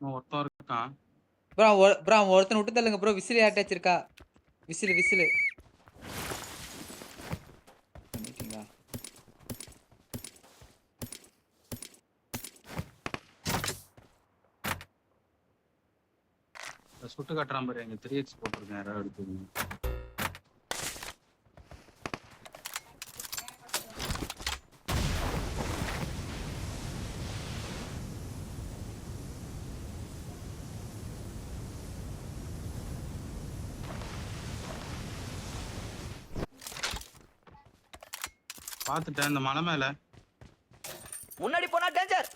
ஒருத்தன் இருக்கான் bro. Bro ஒருத்தனை விட்டு தள்ளுங்க ப்ரோ. விசில் யார்ட்ட வச்சிருக்கா? விசில் பண்ணிட்டீங்களா? சுட்டு காட்டுறான் பாரு. எங்க 3x போட்டிருக்கேன். யாராவது எடுத்துக்கோங்க. பாத்துட்டேன் இந்த மலை மேல. முன்னாடி போனா டேஞ்சர்.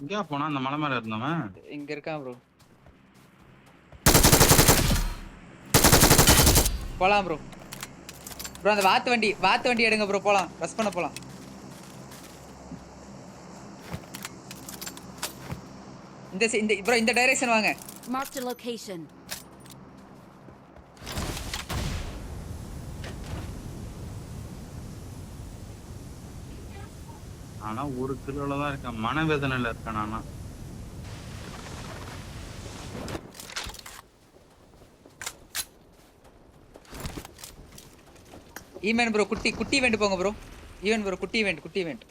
எங்கயா போனா அந்த மலை மேல இருந்தவன்? இங்க இருக்கான் ப்ரோ. போலாம் ப்ரோ. ப்ரோ அந்த வாத்து வண்டி எடுங்க ப்ரோ. போலாம், ரஷ் பண்ண போலாம். இந்த ப்ரோ இந்த டைரக்ஷன் வாங்க. Marked a location. ஆனா 1 கிலோல தான் இருக்கேன். மனவேதனையில இருக்கேன் நானா. Event bro. குட்டி ஈவென்ட் போங்க ப்ரோ. Event bro. குட்டி ஈவென்ட்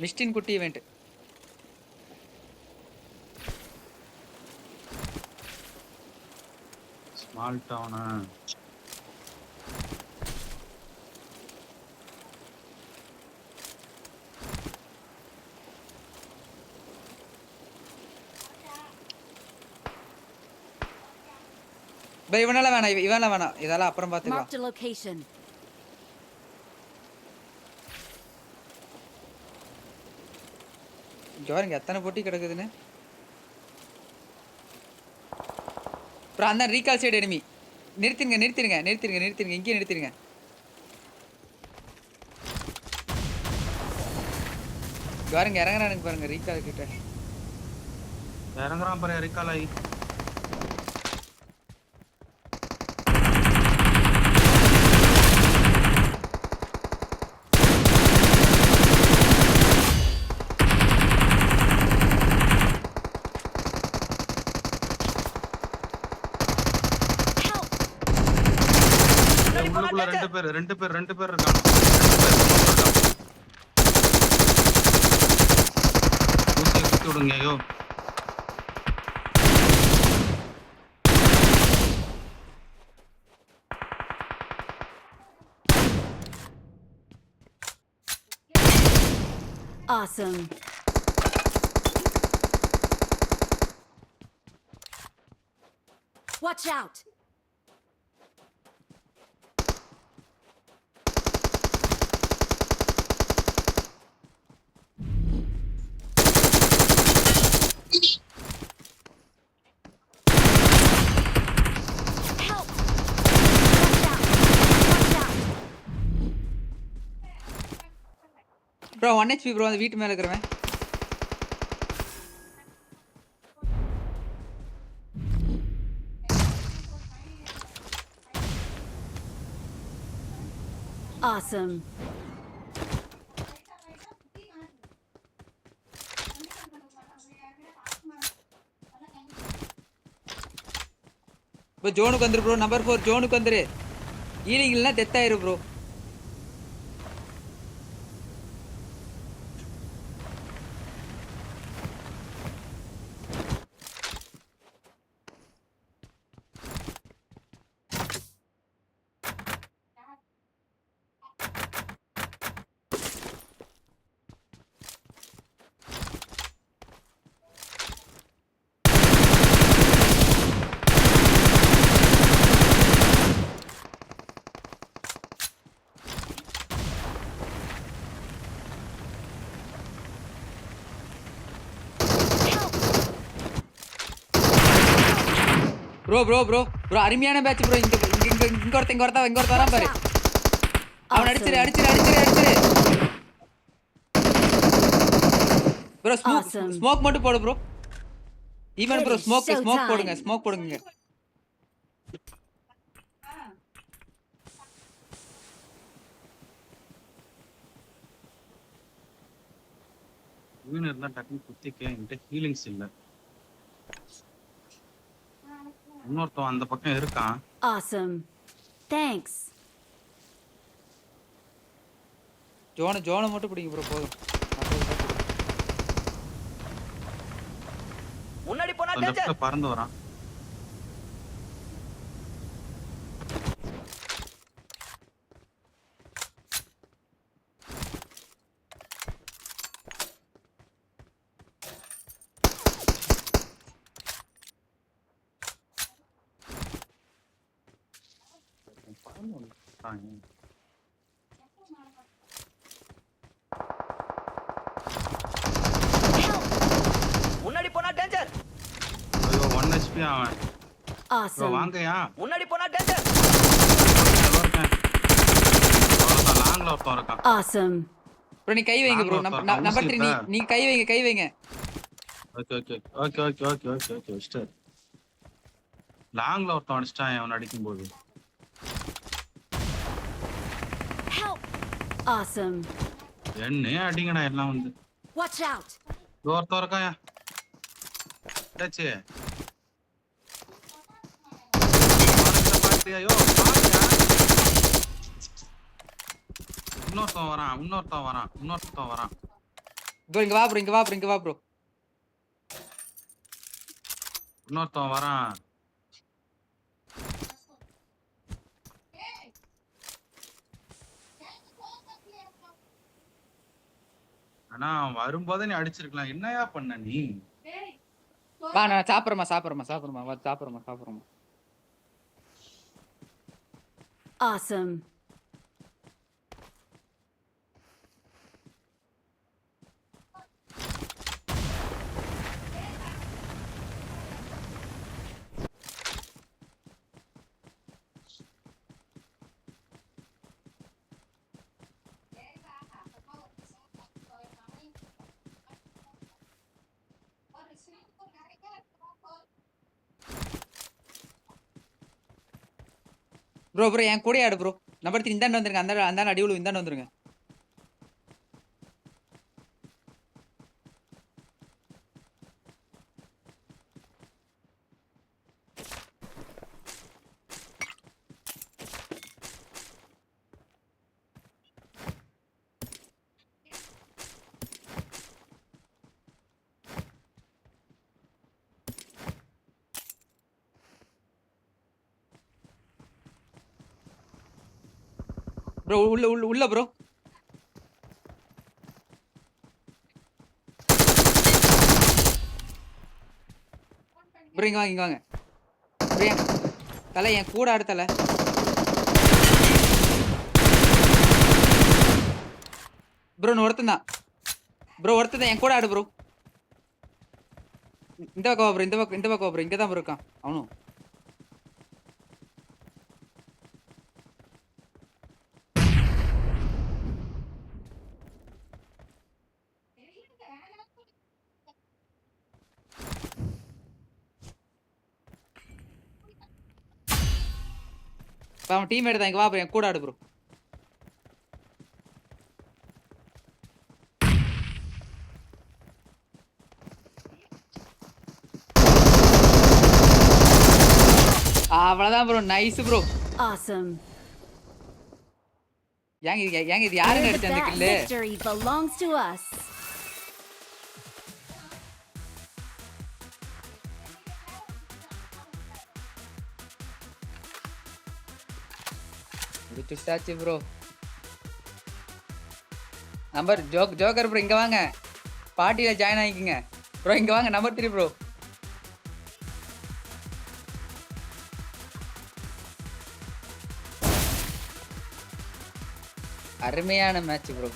மிஸ்டின் குட்டி ஈவென்ட். ஸ்மால் டவுனா? பை இவனால வேணாம். இதெல்லாம் அப்புறம் பாத்துக்கலாம். Marked a location. இங்க பாருங்க எத்தனை பொட்டி கிடக்குதுன்னு. ப்ரோ அந்த ரீகால் சைடு எனிமி. நிறுத்திருங்க. இங்கே நிறுத்திருங்க. பாருங்க இறங்குறானுங்க பாருங்க ரீகால் கிட்ட. இறங்குறான் பாரு. ரிகால் ஆகி உள்ளுக்குள்ள 2 பேர் இருக்காங்க. ஊசி விடுங்க. ஐயோ Awesome. Watch out. Help. Watch out. Bro 1 HP bro. அந்த வீட்டு மேல இருக்கிறவன். Awesome. ப்ரோ ஜோனுக்கு வந்துரு ப்ரோ. நம்பர் 4 ஜோனுக்கு வந்துரு. ஹீலிங் இல்லைன்னா டெத் ஆயிரும் ப்ரோ. ப்ரோ அருமையான பேட்ச் ப்ரோ. இங்க ஒருத்தன் வரான் பாரு. அவன் அடிச்சிரு. ப்ரோ ஸ்மோக் மட்டும் போடு bro. Even It bro is smoke போடுங்க showtime. ஸ்மோக் போடுங்க. ஈவன் இருந்தா டக்குன்னு குத்திக்க என்கிட்ட ஹீலிங்ஸ் இல்ல. இன்னொருத்தன் அந்த பக்கம் இருக்கான். Awesome. Thanks. ஜோனை மட்டும் பிடிங்க ப்ரோ போதும். முன்னாடி போனா அந்த டேஞ்சர். லெஃப்ட்ல பறந்து வரான். பறந்து வந்துட்டான். முன்னாடி போனா டேஞ்சர். ஐயோ 1 HP அவன். Bro Awesome. வாங்கயா. முன்னாடி போனா டேஞ்சர். அவ்வளவுதான் லாங்ல ஒருத்தன் இருக்கான். Awesome. ப்ரோ நீ கை வைங்க ப்ரோ. நம்பர் 3 நீ கை வைங்க. Okay mister. லாங்ல ஒருத்தன் அடிச்சிட்டான் அவன் அடிக்கும்போது. Help. Awesome. என்னையே அடிங்கடா எல்லாம் வந்து. Watch out. ஒருத்தன் இருக்காயா. டச்சு. ஐயோ பாத்தியா. இன்னொருத்தன் வரான். ப்ரோ இங்க வா ப்ரோ. இன்னொருத்தன் வரான். ஆனா அவன் வரும்போதே நீ அடிச்சிருக்கலாம். என்னையா பண்ண நீ. வா நான் சாப்பிடுறமா. வா சாப்பிடுறமா. Awesome. ப்ரோ என் கூட ஆடு ப்ரோ. நம்பர் 3 இந்தாண்ட வந்துருங்க. அந்த அடிவுல இந்தாண்ட வந்துருங்க. ப்ரோ உள்ள ப்ரோ. ப்ரோ இங்க வாங்க. ப்ரோ தலை என் கூட ஆடு தலை. ப்ரோ ஒருத்தன் தான் என் கூட ஆடு ப்ரோ. இந்த பக்கம் வா ப்ரோ. இங்கதான் ப்ரோ இருக்கான் அவனும். அவன் டீம்மேட் தான். இங்க வா ப்ரோ என் கூட ஆடு ப்ரோ. அவ்வளவுதான் ப்ரோ. Nice bro. Awesome. ஏங்க இது யாருங்க அடிச்ச அந்த That kill. victory belongs to us. முடிச்சாச்சு ப்ரோ. நம்பர் ஜோக்கர் ப்ரோ இங்க வாங்க. பார்ட்டியில ஜாயின் ஆகிக்குங்க ப்ரோ. இங்க வாங்க நம்பர் 3 ப்ரோ. அருமையான மேட்ச் ப்ரோ.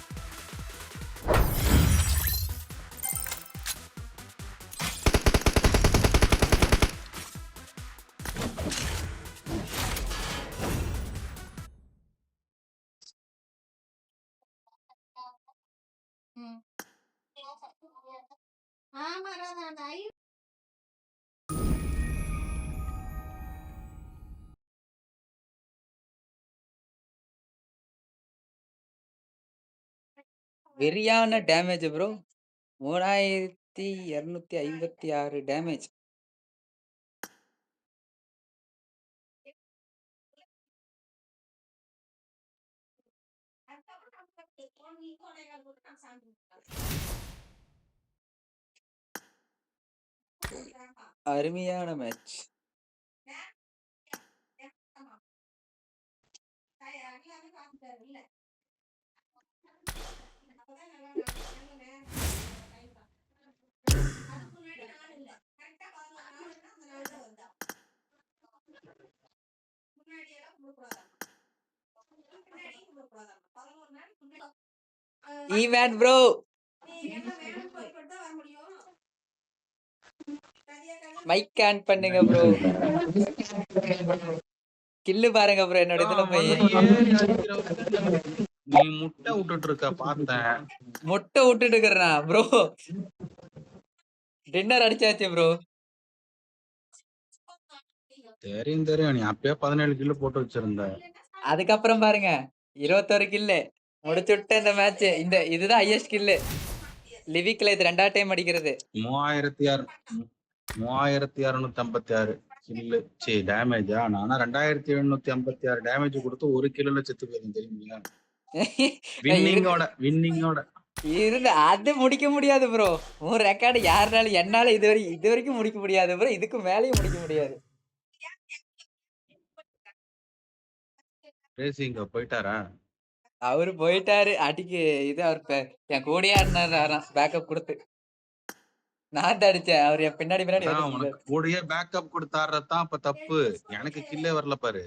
ஆமா வெறியான டேமேஜ் ப்ரோ. 3256 டேமேஜ். அருமையான match. Even bro. Mike on பண்ணுங்க ப்ரோ. கில்லு பாருங்க ப்ரோ என்னோட இதுல போய். ஏறி அடிக்கிறவனுக்கு நீ முட்டை விட்டுட்டு இருக்க பார்த்தேன். முட்டை விட்டுட்டு இருக்கிறனா ப்ரோ. டின்னர் அடிச்சாச்சு ப்ரோ. தெரியும் தெரியும், நீ அப்பயே 17 கிலோ போட்டு வச்சிருந்த. அதுக்கப்புறம் பாருங்க 21 கில்லு முடிச்சு விட்ட இந்த மேட்ச். இந்த இதுதான் ஹையஸ்ட் கில்லு லிவிக்ல. இது 2வது டைம் அடிக்கிறது. 3656 கில்லு டேமேஜா. நானா 2756 டேமேஜ் கொடுத்து 1 கிலோல செத்து போயிருந்தேன் தெரியுங்களா. வின்னிங்கோட இருந்து அது முடிக்க முடியாது ப்ரோ. உன் ரெக்கார்டு யாருனாலும் என்னால இது வரைக்கும் முடிக்க முடியாது ப்ரோ. இதுக்கு மேலேயும் முடிக்க முடியாது. ரேசிங் போயிட்டாரா? அவரு போயிட்டாரு அடிக்கு. இது அவர் என் கூடயே இருந்தாரு பேக்கப் கொடுத்து. நான் தான் அடிச்சேன். அவர் என் பின்னாடி அதான் உனக்கு கூடயே பேக்கப் கொடுத்தாரதான் அப்ப தப்பு. எனக்கு கில்லே வரல பாரு.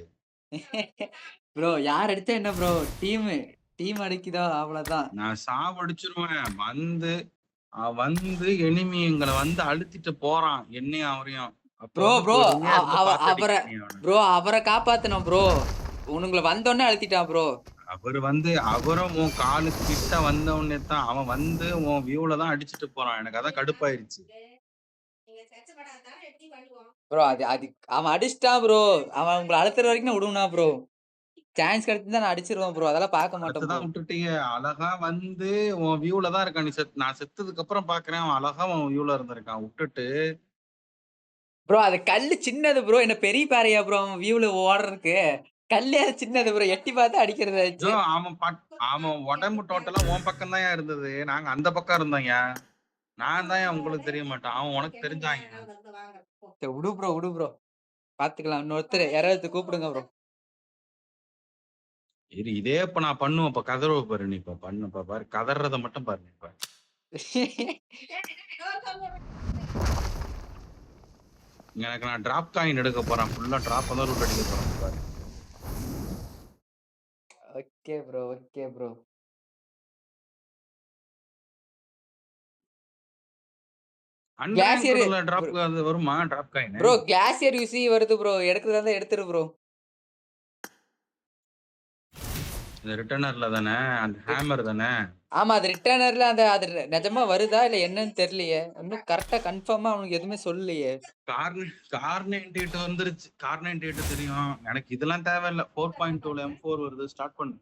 ப்ரோ யார் அடிச்சா என்ன ப்ரோ. டீம் அடிக்குதா அவ்வளவுதான். நான் சாவடிச்சிருவேன். வந்து எனிமிங்களை வந்து அழுத்திட்டு போறான் என்னையும் அவரையும். ப்ரோ அவரை காப்பாத்தணும் ப்ரோ. உனங்களை வந்தோடனே அழுத்திட்டான் ப்ரோ. அவரும் உன் காலு கிட்ட வந்த உடனே தான் அவன் வந்து உன் வியூல தான் அடிச்சுட்டு போறான். எனக்கு அதான் கடுப்பாயிருச்சு ப்ரோ. அது அவன் அடிச்சிட்டான் ப்ரோ. அவன் உங்களை அழுத்துற வரைக்கும் நான் விடுவா ப்ரோ. சான்ஸ் கிடைச்சிருந்தா நான் அடிச்சிருவேன் ப்ரோ. அதெல்லாம் பார்க்க மாட்டேன். தான் விட்டுட்டீங்க. அழகா வந்து உன் வியூல தான் இருக்கான். நான் செத்ததுக்கு அப்புறம் பாக்குறேன் அவன் அழகா உன் வியூல இருந்திருக்கான். விட்டுட்டு ப்ரோ அது கல்லு சின்னது ப்ரோ. என்ன பெரிய பாறையா ப்ரோ அவன் வியூல ஓடுறதுக்கு. கல்லே அது சின்னது ப்ரோ. எட்டி பார்த்து அடிக்கிறது. அவன் உடம்பு டோட்டலா உன் பக்கம் தான் இருந்தது. நாங்க அந்த பக்கம் இருந்தோங்க. நான் தான் உங்களுக்கு தெரிய மாட்டான். அவன் உனக்கு தெரிஞ்சாங்க. விடு ப்ரோ பாத்துக்கலாம். இன்னொருத்தர் யாராவது கூப்பிடுங்க ப்ரோ. இதே இப்ப நான் பண்ணுவேன். இப்ப கதறவ பாரு. நீ இப்ப பண்ண பாரு. கதறத மட்டும் பாரு. இப்ப எனக்கு நான் டிராப் காயின் எடுக்க போறேன். ஃபுல்லா டிராப் தான் ரூட் அடிக்க போறேன் பாரு. Okay bro. கிளாசியர் டிராப் அது வருமா? Drop coin bro glacier UC வருது ப்ரோ. எடுக்கிறதா இருந்தா எடுத்துரு ப்ரோ. இந்த ரிட்டர்னர்ல தானே, அந்த ஹேமர் தானே. ஆமா அது ரிட்டர்னர்ல அது நிஜமா வருதா இல்ல என்னன்னு தெரியலையே. இன்னும் கரெக்டா கன்ஃபார்மா அவனுக்கு எதுவுமே சொல்லலையே. கார் 98 வந்துருச்சு. கார் 98 தெரியும் எனக்கு. இதெல்லாம் தேவையில்லை. 4.2ல M4 வருது. ஸ்டார்ட் பண்ணு.